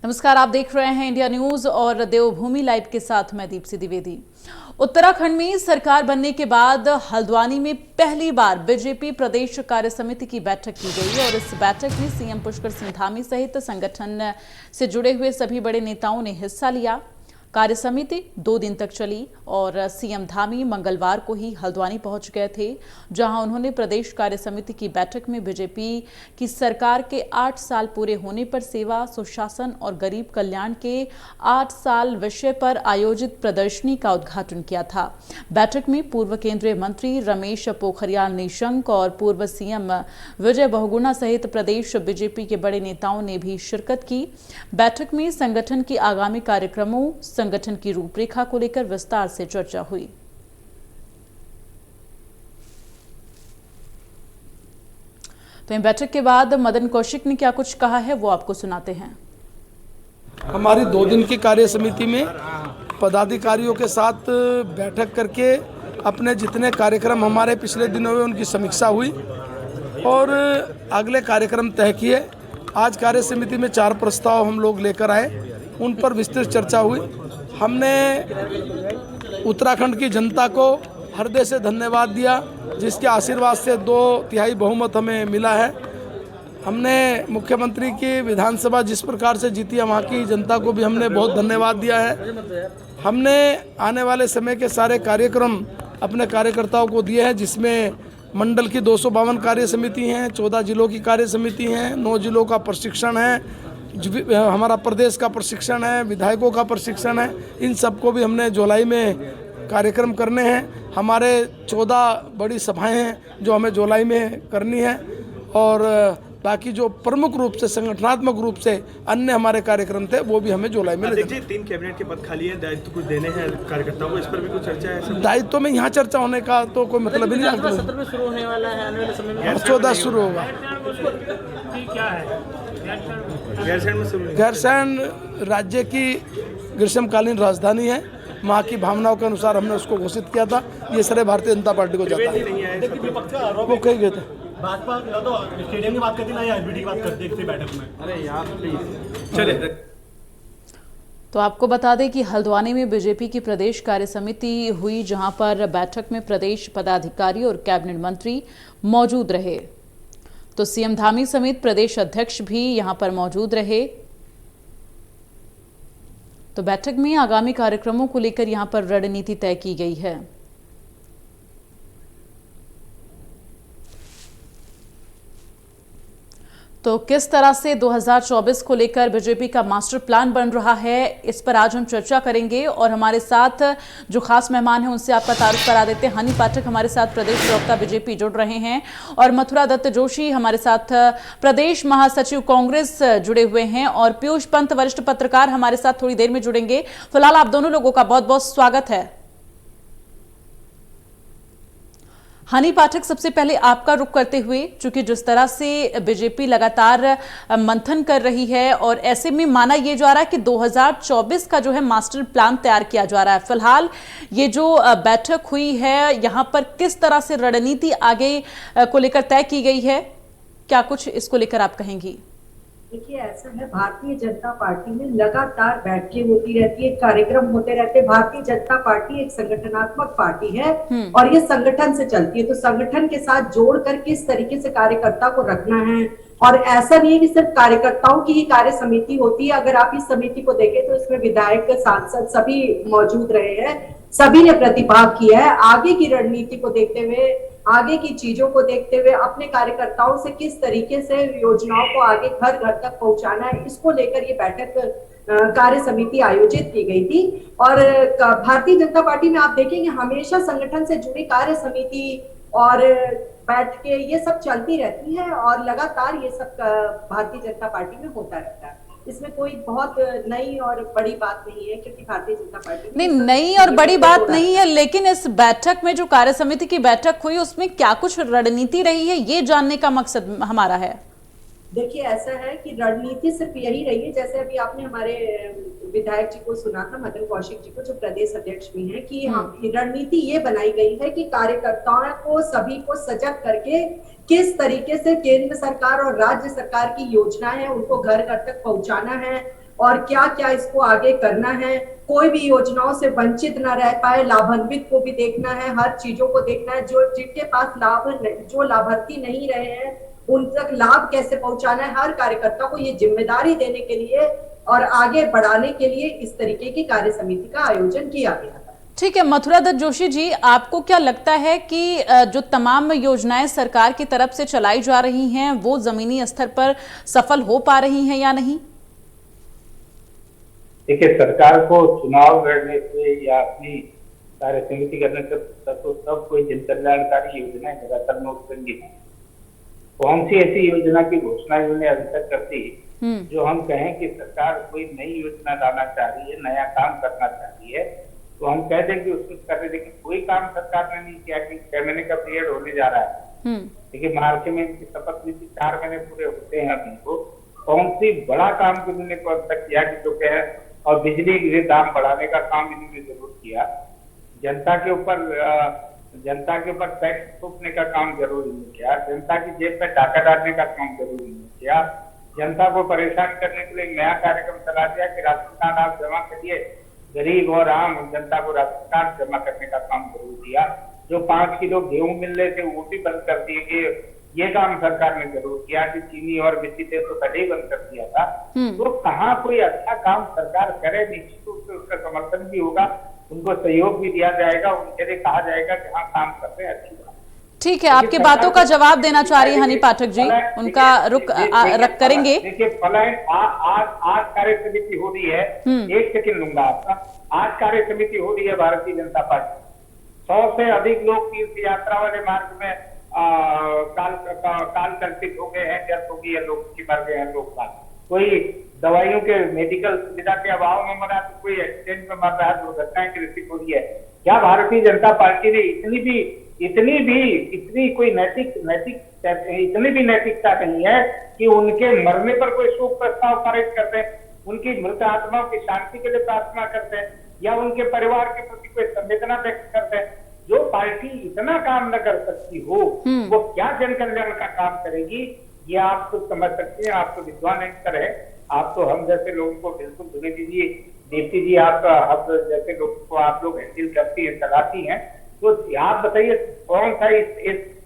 नमस्कार, आप देख रहे हैं इंडिया न्यूज और देवभूमि लाइव के साथ मैं दीप्ति द्विवेदी। उत्तराखंड में सरकार बनने के बाद हल्द्वानी में पहली बार बीजेपी प्रदेश कार्य समिति की बैठक की गई और इस बैठक में सीएम पुष्कर सिंह धामी सहित संगठन से जुड़े हुए सभी बड़े नेताओं ने हिस्सा लिया। कार्य समिति 2 दिन तक चली और सीएम धामी मंगलवार को ही हल्द्वानी पहुंच गए थे, जहां उन्होंने प्रदेश कार्य समिति की बैठक में बीजेपी की सरकार के 8 साल पूरे होने पर सेवा, सुशासन और गरीब कल्याण के 8 साल विषय पर आयोजित प्रदर्शनी का उद्घाटन किया था। बैठक में पूर्व केंद्रीय मंत्री रमेश पोखरियाल निशंक और पूर्व सीएम विजय बहुगुणा सहित प्रदेश बीजेपी के बड़े नेताओं ने भी शिरकत की। बैठक में संगठन के आगामी कार्यक्रमों, संगठन की रूपरेखा को लेकर विस्तार से चर्चा हुई। तो इन बैठक के बाद मदन कौशिक ने क्या कुछ कहा है वो आपको सुनाते हैं। हमारी 2 दिन की कार्य समिति में पदाधिकारियों के साथ बैठक करके अपने जितने कार्यक्रम हमारे पिछले दिनों में उनकी समीक्षा हुई और अगले कार्यक्रम तय किए। आज कार्य समिति में 4 प्रस्ताव हम लोग लेकर आए, उन पर विस्तृत चर्चा हुई। हमने उत्तराखंड की जनता को हृदय से धन्यवाद दिया, जिसके आशीर्वाद से 2/3 बहुमत हमें मिला है। हमने मुख्यमंत्री की विधानसभा जिस प्रकार से जीती है, वहाँ की जनता को भी हमने बहुत धन्यवाद दिया है। हमने आने वाले समय के सारे कार्यक्रम अपने कार्यकर्ताओं को दिए हैं, जिसमें मंडल की 252 कार्य समिति हैं, 14 जिलों की कार्य समिति हैं, 9 जिलों का प्रशिक्षण है, हमारा प्रदेश का प्रशिक्षण है, विधायकों का प्रशिक्षण है। इन सबको भी हमने जुलाई में कार्यक्रम करने हैं। हमारे 14 बड़ी सभाएं हैं जो हमें जुलाई में करनी है और बाकी जो प्रमुख रूप से संगठनात्मक रूप से अन्य हमारे कार्यक्रम थे वो भी हमें जुलाई में। देखिए 3 कैबिनेट के पद खाली है, दायित्व कुछ देने हैं कार्यकर्ताओं को, इस पर भी कुछ चर्चा है? दायित्व में यहाँ चर्चा होने का तो कोई मतलब ही नहीं। सत्र में शुरू होने वाला है, आने वाले समय में 14 शुरू होगा। क्या है गैरसैंण में शुरू? गैरसैंण राज्य की ग्रीष्मकालीन राजधानी है, वहाँ की भावनाओं के अनुसार हमने उसको घोषित किया था। ये सारे भारतीय जनता पार्टी को जाता है। वो कही गए थे भाजपा तो स्टेडियम की बात करती ना, या की बात करती है बैठक में। अरे यार प्लीज चले। तो आपको बता दें कि हल्द्वानी में बीजेपी की प्रदेश कार्य समिति हुई, जहां पर बैठक में प्रदेश पदाधिकारी और कैबिनेट मंत्री मौजूद रहे। तो सीएम धामी समेत प्रदेश अध्यक्ष भी यहां पर मौजूद रहे। तो बैठक में आगामी कार्यक्रमों को लेकर यहां पर रणनीति तय की गई है। तो किस तरह से 2024 को लेकर बीजेपी का मास्टर प्लान बन रहा है, इस पर आज हम चर्चा करेंगे और हमारे साथ जो खास मेहमान हैं उनसे आपका तारुफ करा देते हैं। हनी पाठक हमारे साथ प्रदेश प्रवक्ता बीजेपी जुड़ रहे हैं और मथुरा दत्त जोशी हमारे साथ प्रदेश महासचिव कांग्रेस जुड़े हुए हैं और पीयूष पंत वरिष्ठ पत्रकार हमारे साथ थोड़ी देर में जुड़ेंगे। फिलहाल आप दोनों लोगों का बहुत बहुत स्वागत है। हनी पाठक, सबसे पहले आपका रुख करते हुए, चूंकि जिस तरह से बीजेपी लगातार मंथन कर रही है और ऐसे में माना यह जा रहा है कि 2024 का जो है मास्टर प्लान तैयार किया जा रहा है, फिलहाल ये जो बैठक हुई है यहाँ पर किस तरह से रणनीति आगे को लेकर तय की गई है, क्या कुछ इसको लेकर आप कहेंगी? देखिए, ऐसा है, भारतीय जनता पार्टी में लगातार बैठकें होती रहती है, कार्यक्रम होते रहते हैं। भारतीय जनता पार्टी एक संगठनात्मक पार्टी है और ये संगठन से चलती है, तो संगठन के साथ जोड़कर किस तरीके से कार्यकर्ता को रखना है। और ऐसा नहीं है कि सिर्फ कार्यकर्ताओं की ही कार्य समिति होती है। अगर आप इस समिति को देखें तो इसमें विधायक, सांसद सभी मौजूद रहे हैं, सभी ने प्रतिभाग किया है। आगे की रणनीति को देखते हुए, आगे की चीजों को देखते हुए अपने कार्यकर्ताओं से किस तरीके से योजनाओं को आगे घर घर तक पहुंचाना है, इसको लेकर ये बैठक कार्य समिति आयोजित की गई थी। और भारतीय जनता पार्टी में आप देखेंगे हमेशा संगठन से जुड़ी कार्य समिति और बैठ के ये सब चलती रहती है और लगातार ये सब भारतीय जनता पार्टी में होता रहता है। इसमें कोई बहुत नई और बड़ी बात नहीं है, क्योंकि भारतीय जनता पार्टी नहीं, नई और बड़ी बात नहीं है, लेकिन इस बैठक में जो कार्य समिति की बैठक हुई उसमें क्या कुछ रणनीति रही है, ये जानने का मकसद हमारा है। देखिए, ऐसा है कि रणनीति सिर्फ यही रही है, जैसे अभी आपने हमारे विधायक जी को सुना था, मदन कौशिक जी को, जो प्रदेश अध्यक्ष भी हैं, कि रणनीति ये बनाई गई है कि कार्यकर्ताओं को, सभी को सजग करके किस तरीके से केंद्र सरकार और राज्य सरकार की योजनाएं हैं उनको घर घर तक पहुंचाना है। और क्या क्या इसको आगे करना है। कोई भी योजनाओं से वंचित न रह पाए, लाभान्वित को भी देखना है, हर चीजों को देखना है। जो जिनके पास जो लाभार्थी नहीं रहे हैं उन तक लाभ कैसे पहुंचाना है, हर कार्यकर्ता को ये जिम्मेदारी देने के लिए और आगे बढ़ाने के लिए इस तरीके की कार्य समिति का आयोजन किया गया था। ठीक है, मथुरा दत्त जोशी जी, आपको क्या लगता है कि जो तमाम योजनाएं सरकार की तरफ से चलाई जा रही हैं वो जमीनी स्तर पर सफल हो पा रही हैं या नहीं? देखिए, सरकार को चुनाव लड़ने से या अपनी कार्य समिति करने से तो सब कोई जन कल्याणकारी योजनाएं लगातार में उत्पन्न है। कौन सी ऐसी योजना की घोषणा इन्होंने अभी तक कर दी जो हम कहें कि सरकार कोई नई योजना लाना चाह रही है, नया काम करना चाह रही है, तो हम कह दें कि उसको कर रहे। लेकिन कोई काम सरकार ने नहीं किया कि 6 महीने का पीरियड होने जा रहा है। देखिए, मार्च में इनकी शपथ लीजिए, 4 महीने पूरे होते हैं अब इनको। कौन सी बड़ा काम इन्होंने कौन तक किया कि जो कहे, और बिजली के दाम बढ़ाने का काम इन्होंने जरूर किया। जनता के ऊपर टैक्स थोपने का काम जरूर नहीं किया। जनता की जेब में डाका डालने का काम जरूर नहीं किया। जनता को परेशान करने के लिए नया कार्यक्रम चला दिया कि राशन कार्ड आप जमा करिए, गरीब और आम जनता को राशन कार्ड जमा करने का काम जरूर दिया। जो 5 किलो गेहूं मिल रहे थे वो भी बंद कर दिए कि ये काम सरकार ने जरूर किया। कि चीनी और बिजली तेल तो पहले ही बंद कर दिया था। तो कहाँ कोई अच्छा काम सरकार करे, निश्चित रूप से उसका समर्थन भी होगा, उनको सहयोग भी दिया जाएगा, उनके लिए कहा जाएगा कि हाँ काम करते हैं, अच्छी बात। ठीक है, आपकी बातों का जवाब देना चाह रही है हनी पाठक जी, उनका रुख करेंगे। देखिए, पलायन आज कार्य समिति हो रही है, 1 सेकंड लूंगा आपका। आज कार्य समिति हो रही है भारतीय जनता पार्टी। 100 से अधिक लोग तीर्थ यात्रा वाले मार्ग में काल कल्पित हो गए हैं, डेथ हो गई है, लोग की मर गए हैं लोग। कोई दवाइयों के मेडिकल सुविधा के अभाव में मरा, तो कोई एक्सीडेंट में मर रहा है, दुर्घटनाएं ग्रसित हो रही है। क्या भारतीय जनता पार्टी ने इतनी कोई इतनी भी नैतिकता नहीं है कि उनके मरने पर कोई शोक प्रस्ताव पारित कर दे, उनकी मृत आत्माओं की शांति के लिए प्रार्थना करते हैं, या उनके परिवार के प्रति कोई संवेदना व्यक्त करते हैं? जो पार्टी इतना काम न कर सकती हो वो क्या जन कल्याण का काम करेगी? ये आप खुद समझ सकते हैं। आप तो विद्वान एंकर है, आप तो हम जैसे लोगों को बिल्कुल सुने दीजिए। दीप्ति जी, आप जैसे लोगों को आप लोग हैंडल करती है, चलाती हैं, तो आप बताइए कौन सा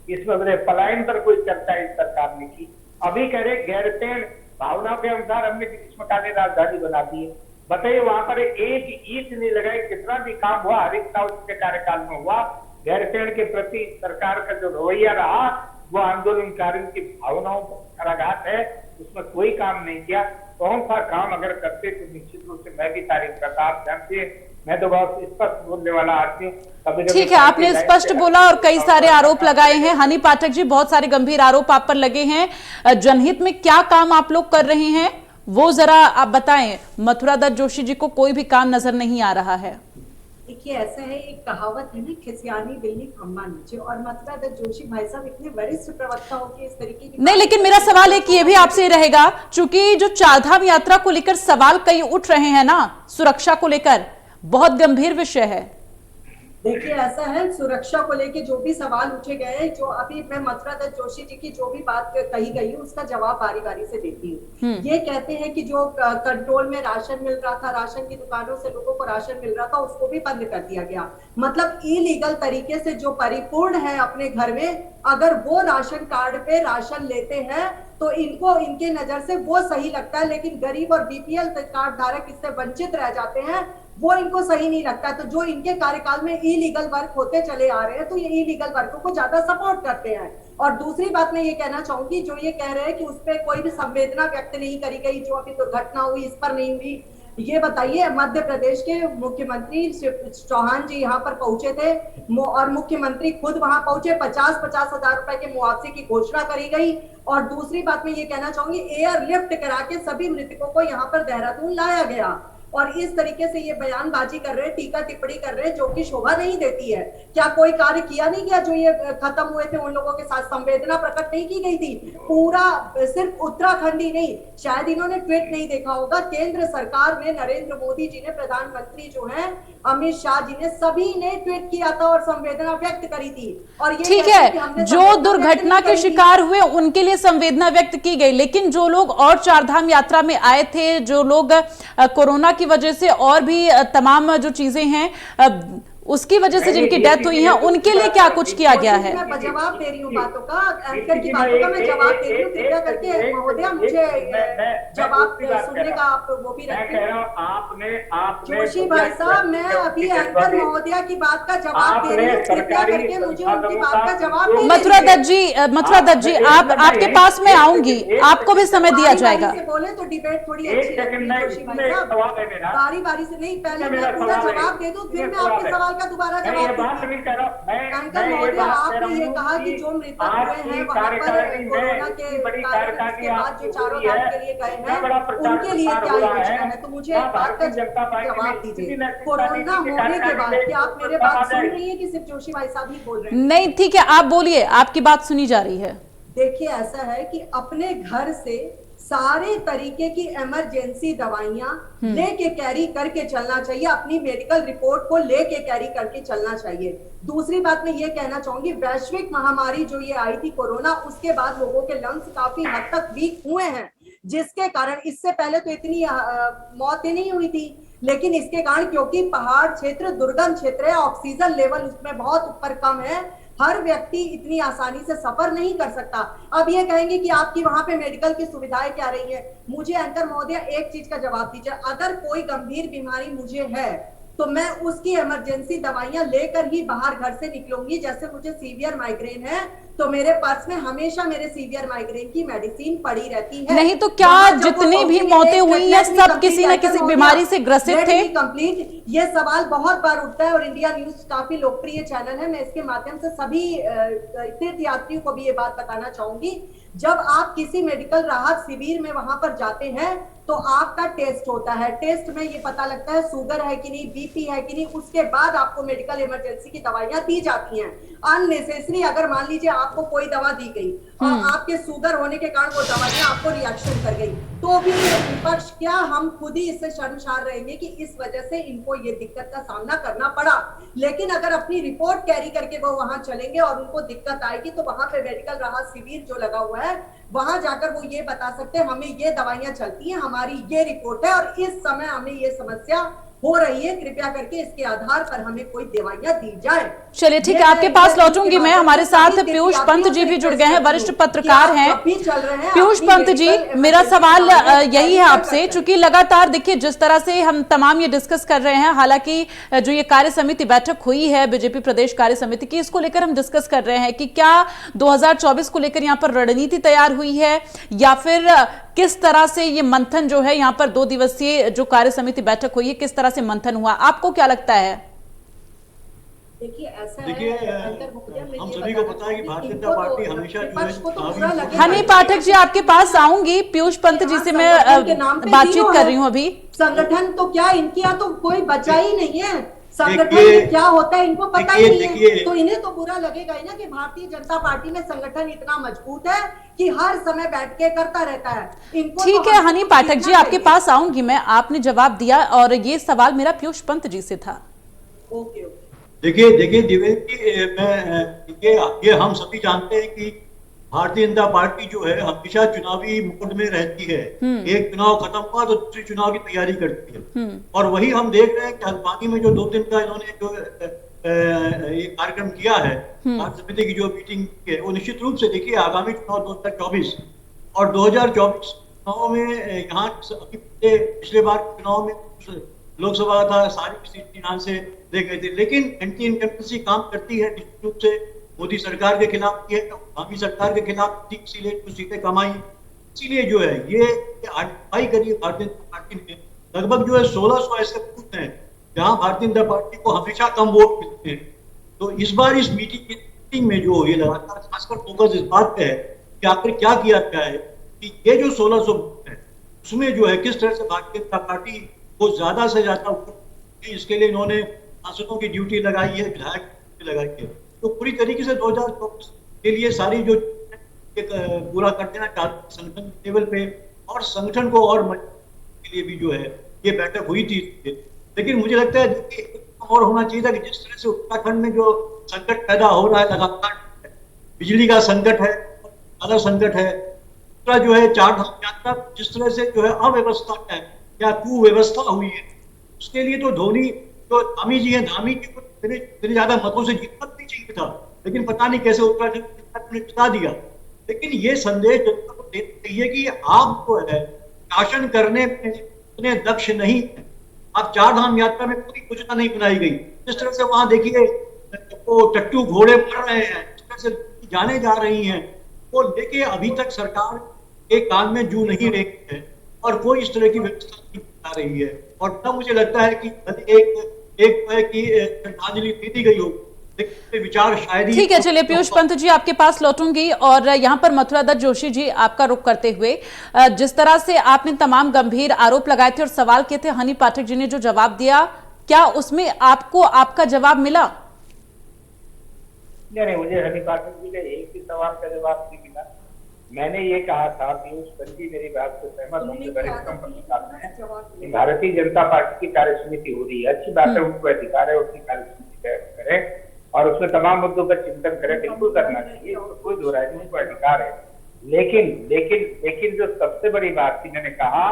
इसमें पलायन पर कोई चर्चा इस सरकार ने की? अभी कह रहे गैरसैंण भावनाओं के अनुसार हमने ग्रीष्मकालीन राजधानी बना दी है। बताइए, वहां पर एक ईंट नहीं लगाई, कितना भी काम हुआ हरीश रावत के कार्यकाल में हुआ। गैरसैंण के प्रति सरकार का जो रवैया रहा वो आंदोलनकारियों की भावनाओं पर कराघात है, उसमें कोई काम नहीं किया। कौन सा काम अगर करते तो निश्चित रूप से मैं भी तारीफ करता। आप जानते हैं, मैं तो बहुत स्पष्ट बोलने वाला आदमी हूँ। ठीक है, आपने स्पष्ट बोला और कई सारे आरोप लगाए हैं। हनी पाठक जी, बहुत सारे गंभीर आरोप आप पर लगे हैं। जनहित में क्या काम आप लोग कर रहे हैं वो जरा आप बताएं। मथुरा दत्त जोशी जी को कोई भी काम नजर नहीं आ रहा है। देखिए, ऐसा है, एक कहावत है ना, खिसियानी बिल्ली खम्मा नीचे, और मथुरा दत्त जोशी भाई साहब इतने वरिष्ठ प्रवक्ता होकर इस तरीके की नहीं, लेकिन मेरा सवाल एक ये भी आपसे रहेगा, चूंकि जो चारधाम यात्रा को लेकर सवाल कई उठ रहे हैं ना, सुरक्षा को लेकर बहुत गंभीर विषय है। देखिए, ऐसा है, सुरक्षा को लेके जो भी सवाल उठे गए, जो अभी मैं मथुरा दत्त जोशी जी की जो भी बात कही गई है उसका जवाब बारी बारी से देती हूँ। ये कहते हैं कि जो कंट्रोल में राशन मिल रहा था, राशन की दुकानों से लोगों को राशन मिल रहा था, उसको भी बंद कर दिया गया। मतलब इलीगल तरीके से जो परिपूर्ण है अपने घर में, अगर वो राशन कार्ड पे राशन लेते हैं तो इनको इनके नजर से वो सही लगता है, लेकिन गरीब और बीपीएल कार्ड धारक इससे वंचित रह जाते हैं, वो इनको सही नहीं लगता। तो जो इनके कार्यकाल में इलीगल वर्क होते चले आ रहे हैं, तो ये इलीगल वर्कों को ज्यादा सपोर्ट करते हैं। और दूसरी बात मैं ये कहना चाहूंगी, जो ये कह रहे हैं कि उस पर कोई भी संवेदना व्यक्त नहीं करी गई, जो अभी दुर्घटना हुई इस पर नहीं हुई, ये बताइए। मध्य प्रदेश के मुख्यमंत्री चौहान जी यहाँ पर पहुंचे थे और मुख्यमंत्री खुद वहां पहुंचे, 50-50 हजार रुपए के मुआवजे की घोषणा करी गई। और दूसरी बात मैं ये कहना चाहूंगी, एयरलिफ्ट करा के सभी मृतकों को यहाँ पर देहरादून लाया गया। और इस तरीके से ये बयानबाजी कर रहे हैं, टीका टिप्पणी कर रहे हैं, जो कि शोभा नहीं देती है। क्या कोई कार्य किया नहीं गया जो ये खत्म हुए थे उन लोगों के साथ? संवेदना प्रकट नहीं की गई थी? पूरा सिर्फ उत्तराखंड ही नहीं, शायद इन्होंने ट्वीट नहीं देखा होगा, केंद्र सरकार ने, नरेंद्र मोदी जी ने, प्रधानमंत्री जो है अमित शाह जी ने, सभी ने ट्वीट किया था और संवेदना व्यक्त करी थी। और ये ठीक है, जो दुर्घटना के शिकार हुए उनके लिए संवेदना व्यक्त की गई, लेकिन जो लोग और चारधाम यात्रा में आए थे, जो लोग कोरोना की वजह से और भी तमाम जो चीजें हैं उसकी वजह से जिनकी डेथ हुई है, उनके लिए क्या कुछ किया गया है? मैं जवाब दे रही हूँ बातों का, एंकर की बातों का मैं जवाब दे रही हूँ। कृपया करके महोदया मुझे जवाब सुनने का आप वो भी रखें। जोशी भाई साहब, मैं अभी एंकर महोदया की बात का जवाब दे रही हूँ, कृपया करके मुझे उनकी बात का जवाब दे। मथुरा दत्त जी, आपके पास में आऊंगी, आपको भी समय दिया जाएगा। बोले तो डिबेट थोड़ी अच्छी लगती है जोशी भाई साहब, बारी बारी से नहीं, पहले मैं पूरा जवाब दे दूं, फिर मैं आपके सवाल का दोबारा जवाब दूंगा। अंकल महोदय, आपने ये कहा कि जो मृतक हुए हैं वहां पर कोरोना के कारण के बाद जो चारों धाम के लिए गए हैं, उनके लिए क्या योजना है? तो मुझे एक बात का जवाब दीजिए, कोरोना होने के बाद क्या आप मेरे बात सुन रही है कि सिर्फ जोशी भाई साहब ही बोल रहे हैं? नहीं, ठीक है, आप बोलिए, आपकी बात सुनी जा रही है। देखिए, ऐसा है कि अपने घर से सारे तरीके की इमरजेंसी दवाइयां लेके कैरी करके चलना चाहिए, अपनी मेडिकल रिपोर्ट को लेके कैरी करके चलना चाहिए। दूसरी बात मैं ये कहना चाहूंगी, वैश्विक महामारी जो ये आई थी कोरोना, उसके बाद लोगों के लंग्स काफी हद तक वीक हुए हैं, जिसके कारण इससे पहले तो इतनी मौतें नहीं हुई थी, लेकिन इसके कारण क्योंकि पहाड़ क्षेत्र दुर्गम क्षेत्र है, ऑक्सीजन लेवल उसमें बहुत ऊपर कम है, हर व्यक्ति इतनी आसानी से सफर नहीं कर सकता। अब ये कहेंगे कि आपकी वहां पे मेडिकल की सुविधाएं क्या रही है? मुझे एंकर महोदय एक चीज का जवाब दीजिए, अगर कोई गंभीर बीमारी मुझे है तो मैं उसकी इमरजेंसी दवाइयां लेकर ही बाहर घर से निकलूंगी। जैसे मुझे सीवियर माइग्रेन है तो मेरे पर्स में हमेशा मेरे सीवियर माइग्रेन की मेडिसिन पड़ी रहती है। नहीं तो क्या जितनी भी मौतें हुई हैं सब किसी न किसी बीमारी से ग्रसित थे? कंप्लीट, ये सवाल बहुत बार उठता है और इंडिया न्यूज काफी लोकप्रिय चैनल है, मैं इसके माध्यम से सभी तीर्थ यात्रियों को भी ये बात बताना चाहूंगी, जब आप किसी मेडिकल राहत शिविर में वहां पर जाते हैं तो आपका टेस्ट होता है, टेस्ट में ये पता लगता है शुगर है कि नहीं, बीपी है कि नहीं, उसके बाद आपको मेडिकल इमरजेंसी की दवाइयां दी जाती हैं। अननेसेसरी अगर मान लीजिए आपको कोई दवा दी गई और आपके शुगर होने के कारण वो दवाइयां आपको रिएक्शन कर गई, तो भी विपक्ष क्या, हम खुद ही इससे शर्मसार रहेंगे कि इस वजह से इनको ये दिक्कत का सामना करना पड़ा। लेकिन अगर अपनी रिपोर्ट कैरी करके वो वहां चलेंगे और उनको दिक्कत आएगी तो वहां पे मेडिकल राहत शिविर जो लगा हुआ है वहां जाकर वो ये बता सकते हैं हमें ये दवाइयां चलती हैं, हमारी ये रिपोर्ट है और इस समय हमें ये समस्या हो रही है, कृपया करके इसके आधार पर हमें कोई दवाइयां दी जाए। चलिए ठीक है, आपके पास लौटूंगी मैं। हमारे साथ पीयूष पंत जी भी जुड़ गए हैं, वरिष्ठ पत्रकार हैं। पीयूष पंत जी, मेरा सवाल यही है आपसे, चूंकि लगातार देखिए जिस तरह से हम तमाम ये डिस्कस कर रहे हैं, हालांकि जो ये कार्य समिति बैठक हुई है बीजेपी प्रदेश कार्य समिति की, इसको लेकर हम डिस्कस कर रहे हैं कि क्या 2024 को लेकर यहाँ पर रणनीति तैयार हुई है या फिर किस तरह से ये मंथन जो है यहाँ पर 2 दिवसीय जो कार्य समिति बैठक हुई है, किस तरह से मंथन हुआ, आपको क्या लगता है? देखिए ऐसा देखिए, हम सभी को पता है कि भारतीय जनता पार्टी हमेशा हनी पाठक जी, आपके पास आऊंगी। पीयूष पंत जी से मैं बातचीत कर रही हूँ अभी। संगठन तो क्या, इनके यहाँ तो कोई बचा ही नहीं है, संगठन क्या होता है इनको पता ही नहीं है, तो इन्हें तो बुरा लगेगा ही ना कि भारतीय जनता पार्टी में संगठन इतना मजबूत है कि हर समय बैठ के करता रहता है। इनको ठीक है हनी पाठक जी, आपके पास आऊंगी मैं, आपने जवाब दिया और ये सवाल मेरा पीयूष पंत जी से था। ओके। देखिए दिव्या जी, ये हम सभी जानते हैं कि भारतीय जनता पार्टी जो है हमेशा चुनावी मोड में रहती है। एक चुनाव खत्म हुआ तो दूसरे चुनाव की तैयारी करती है, और वही हम देख रहे हैं कि हल्द्वानी में जो 2 दिन का इन्होंने जो ये कार्यक्रम किया है, कार्य समिति की जो मीटिंग है, वो निश्चित रूप से देखिए आगामी चुनाव 2024 और 2024 चुनाव में यहाँ पिछले बार चुनाव में लोकसभा था, सारी सीटें यहाँ से दे गए थे, लेकिन एंटी इनकम्बेंसी काम करती है निश्चित रूप से। मोदी सरकार के खिलाफ किए, आवामी सरकार के खिलाफ इसीलिए कुछ सीटें कमाई, इसीलिए जो है ये आगुवाई करी भारतीय जनता पार्टी ने। लगभग जो है 1600 ऐसे बूथ हैं जहां भारतीय जनता पार्टी को हमेशा कम वोट मिलते हैं। तो इस बार इस मीटिंग में जो ये लगातार खासकर फोकस इस बात पे है कि आखिर क्या किया गया है कि ये जो 1600 बूथ है उसमें जो है किस तरह से भारतीय जनता पार्टी वो ज्यादा से ज्यादा इसके लिए इन्होंने सांसदों की ड्यूटी लगाई है, विधायक की ड्यूटी लगाई है। तो पूरी तरीके से 2024 के लिए सारी जो एक पूरा कर देना चाहते संगठन लेवल पे, और संगठन को और मजबूत के लिए भी जो है ये बैठक हुई थी। लेकिन मुझे लगता है कि और होना चाहिए था कि जिस तरह से उत्तराखंड में जो संकट पैदा हो रहा है लगातार, बिजली का संकट है, ज्यादा संकट है, दूसरा जो है चारधाम यात्रा जिस तरह से जो है अव्यवस्था है या कुव्यवस्था हुई है, उसके लिए तो धोनी जो धामी जी हैं, धामी जी को इतने ज्यादा मतों से जीतना नहीं चाहिए था, लेकिन पता नहीं कैसे उत्तराखंड ने जिता दिया। लेकिन ये संदेश जनता को देना चाहिए कि आप जो है शासन करने में इतने दक्ष नहीं है। आप चारधाम यात्रा में कोई योजना नहीं बनाई गई, जिस तरह से वहां देखिए वो टट्टू घोड़े मर रहे हैं, जिस तरह से जाने जा रही हैं, वो लेके अभी तक सरकार के कान में जू नहीं रही है और कोई इस तरह की व्यवस्था नहीं बना रही है। और तब मुझे लगता है कि एक है कि श्रद्धांजलि दे दी गई हो, लेकिन विचार शायद ही। ठीक है, चलिए पीयूष पंत जी आपके पास लौटूंगी और यहाँ पर मथुरा दत्त जोशी जी आपका रुख करते हुए, जिस तरह से आपने तमाम गंभीर आरोप लगाए थे और सवाल किए थे, हनी पाठक जी ने जो जवाब दिया, क्या उसमें आपको आपका जवाब मिला? नहीं, मुझे हनी पाठक जी का एक ही सवाल का जवाब नहीं मिला। मैंने ये कहा था, पीयूष पंत जी मेरी बात से सहमत होंगे, भारतीय जनता पार्टी की कार्यसमिति हो रही है, अच्छी बात है, उनको अधिकार है उसकी कार्यसमिति करें और उसमें तमाम मुद्दों पर चिंतन करें, बिल्कुल करना चाहिए, कोई दो राय नहीं, उनको अधिकार है। लेकिन जो सबसे बड़ी बात थी, मैंने कहा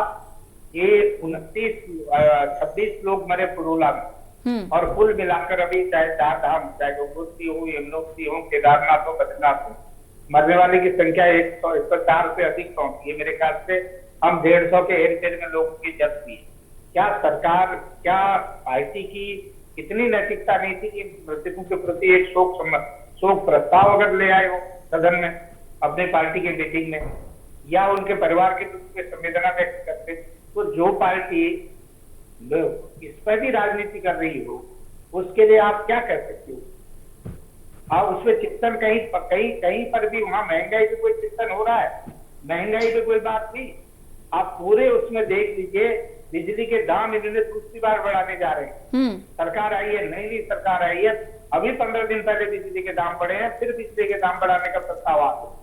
कि 26 लोग मरे पुरोला में, और कुल मिलाकर अभी चाहे चार धाम, चाहे गंगोत्री हो, यमुनोत्री हो, केदारनाथ हो, बद्रीनाथ हो, मरने वाले की संख्या 104 से अधिक पहुंची है। मेरे ख्याल से हम 150 के हेरफेर में लोगों की जब्त की। क्या सरकार, क्या पार्टी की इतनी नैतिकता नहीं थी कि मृतकों के प्रति एक शोक प्रस्ताव अगर ले आए हो सदन में अपने पार्टी के मीटिंग में, या उनके परिवार के प्रति संवेदना व्यक्त करते? तो जो पार्टी इस पर भी राजनीति कर रही हो, उसके लिए आप क्या कर सकते हो? आप उसमें चिंतन कहीं पर भी, वहां महंगाई पे कोई चिंतन हो रहा है? महंगाई पे कोई बात नहीं। आप पूरे उसमें देख लीजिए, बिजली के दाम इन्होंने दूसरी बार बढ़ाने जा रहे हैं। सरकार आई है, नई सरकार आई है, अभी 15 दिन पहले बिजली के दाम बढ़े हैं, फिर बिजली के दाम बढ़ाने का प्रस्ताव आ गया।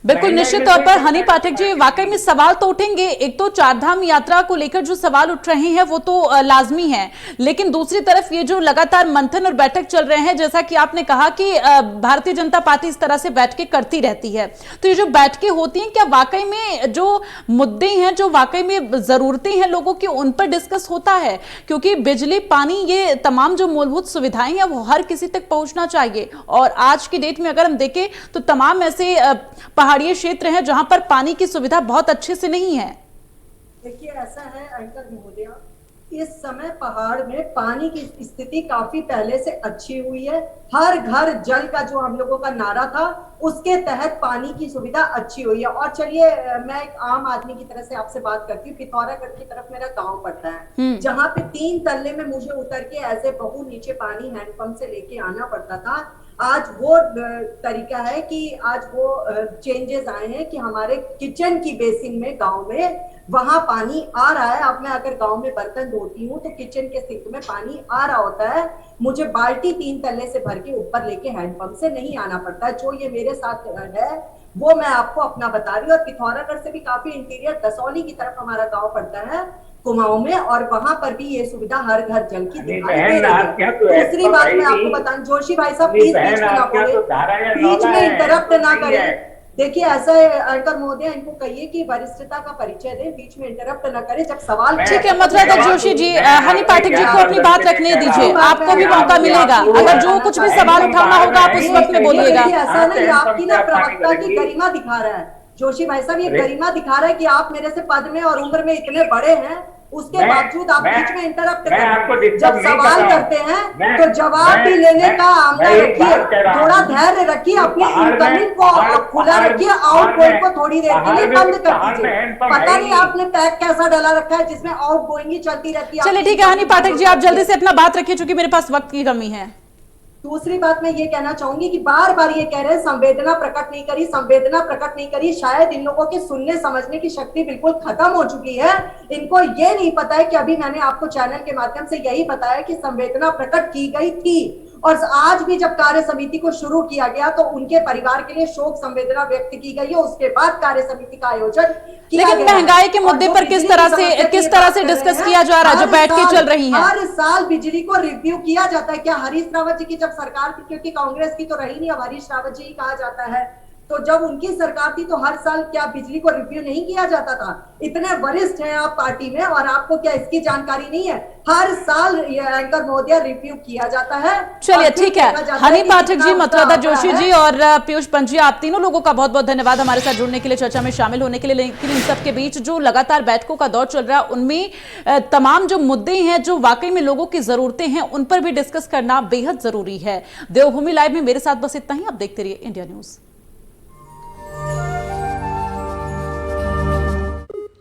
बिल्कुल, निश्चित तौर पर हनी पाठक जी वाकई में सवाल तो उठेंगे। एक तो चारधाम यात्रा को लेकर जो सवाल उठ रहे हैं वो तो लाजमी है, लेकिन दूसरी तरफ ये जो लगातार मंथन और बैठक चल रहे हैं, जैसा कि आपने कहा कि भारतीय जनता पार्टी इस तरह से बैठकें करती रहती है, तो ये जो बैठकें होती हैं, क्या वाकई में जो मुद्दे हैं, जो वाकई में जरूरतें हैं लोगों की, उन पर डिस्कस होता है? क्योंकि बिजली, पानी, ये तमाम जो मूलभूत सुविधाएं हैं वो हर किसी तक पहुंचना चाहिए, और आज की डेट में अगर हम देखें तो तमाम ऐसे पहाड़िए क्षेत्र हैं जहां पर पानी की सुविधा बहुत अच्छे से नहीं है। देखिए, ऐसा है एंकर महोदय, इस समय पहाड़ में पानी की स्थिति काफी पहले से अच्छी हुई है। हर घर जल का जो हम लोगों का नारा था, उसके तहत पानी की सुविधा अच्छी हुई है। और चलिए, मैं एक आम आदमी की तरह से आपसे बात करती हूँ। पिथौरागढ़ की तरफ मेरा गांव पड़ता है, जहाँ पे 3 तल्ले में मुझे उतर के ऐसे बहु नीचे पानी हैंडपंप से लेके आना पड़ता था। आज वो तरीका है कि आज वो चेंजेस आए हैं कि हमारे किचन की बेसिन में गांव में वहां पानी आ रहा है। अब मैं अगर गांव में बर्तन धोती हूँ तो किचन के सिंक में पानी आ रहा होता है, मुझे बाल्टी 3 तल्ले से भर के ऊपर लेके हैंडपंप से नहीं आना पड़ता है। जो ये मेरे साथ है वो मैं आपको अपना बता रही हूँ। और पिथौरागढ़ से भी काफी इंटीरियर दसौली की तरफ हमारा गाँव पड़ता है, कुमाऊं में, और वहां पर भी ये सुविधा हर घर जल की दिखाई दे रही है। दूसरी बात मैं आपको बताऊं, जोशी भाई साहब प्लीज बीच में ना बोले, बीच में इंटरप्ट ना करें। देखिए, ऐसा है एंकर महोदय, इनको कहिए कि वरिष्ठता का परिचय दें, बीच में इंटरप्ट न करें जब सवाल। ठीक है मथुरा दत्त जोशी जी, हनी पाठक जी को अपनी बात रखने दीजिए, आपको भी मौका मिलेगा। अगर जो कुछ भी सवाल उठाना होगा आप उस वक्त में बोलिएगा। ऐसा नहीं, आपकी ना प्रवक्ता की गरिमा दिखा रहा है जोशी भाई साहब, ये गरिमा दिखा रहा है कि आप मेरे से पद में और उम्र में इतने बड़े हैं, उसके बावजूद आप बीच में इंटरप्ट करते हैं। जब सवाल करते हैं तो जवाब भी लेने का आमना रखिए, थोड़ा धैर्य रखिए, अपनी इनकमिंग को खुला रखिए, आउटगोइंग को थोड़ी देर के लिए बंद कर दीजिए। पता नहीं आपने टैग कैसा डाला रखा है जिसमें आउटगोइंग ही चलती रहती है। चलिए ठीक है हनी पाठक जी, आप जल्दी से अपना बात रखिए, चूंकि मेरे पास वक्त की कमी है। दूसरी बात मैं ये कहना चाहूंगी कि बार बार ये कह रहे हैं संवेदना प्रकट नहीं करी, संवेदना प्रकट नहीं करी। शायद इन लोगों के सुनने समझने की शक्ति बिल्कुल खत्म हो चुकी है। इनको ये नहीं पता है कि अभी मैंने आपको चैनल के माध्यम से यही बताया कि संवेदना प्रकट की गई थी, और आज भी जब कार्य समिति को शुरू किया गया तो उनके परिवार के लिए शोक संवेदना व्यक्त की गई है। उसके बाद कार्य समिति का आयोजन किया लेकिन गया। महंगाई के मुद्दे पर किस तरह से डिस्कस किया जा रहा है, जो बैठकें चल रही हैं? हर साल बिजली को रिव्यू किया जाता है। क्या हरीश रावत जी की जब सरकार थी, क्योंकि कांग्रेस की तो रही नहीं, अब हरीश रावत जी ही कहा जाता है, तो जब उनकी सरकार थी तो हर साल क्या बिजली को रिव्यू नहीं किया जाता था? इतने वरिष्ठ हैं आप पार्टी में और आपको क्या इसकी जानकारी नहीं है? हर साल एंकर महोदया रिव्यू किया जाता है। चलिए ठीक है, हनी पाठक जी, मतदाता जोशी जी और पीयूष पंजी, आप तीनों लोगों का बहुत बहुत धन्यवाद हमारे साथ जुड़ने के लिए, चर्चा में शामिल होने के लिए। लेकिन इन सब के बीच जो लगातार बैठकों का दौर चल रहा है, उनमें तमाम जो मुद्दे हैं, जो वाकई में लोगों की जरूरतें हैं, उन पर भी डिस्कस करना बेहद जरूरी है। देवभूमि लाइव में मेरे साथ बस इतना ही। आप देखते रहिए इंडिया न्यूज।